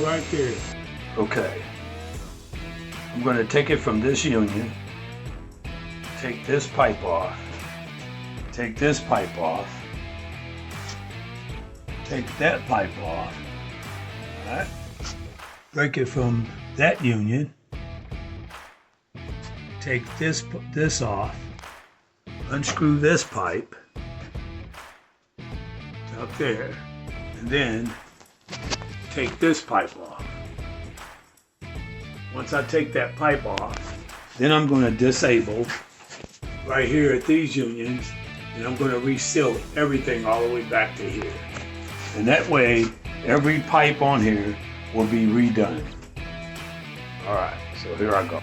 right there. Okay. I'm going to take it from this union, take this pipe off, take this pipe off, take that pipe off, all right? Break it from that union, take this off, unscrew this pipe up there, and then take this pipe off. Once I take that pipe off, then I'm going to disable right here at these unions, and I'm going to reseal everything all the way back to here. And that way, every pipe on here will be redone. All right, so here I go.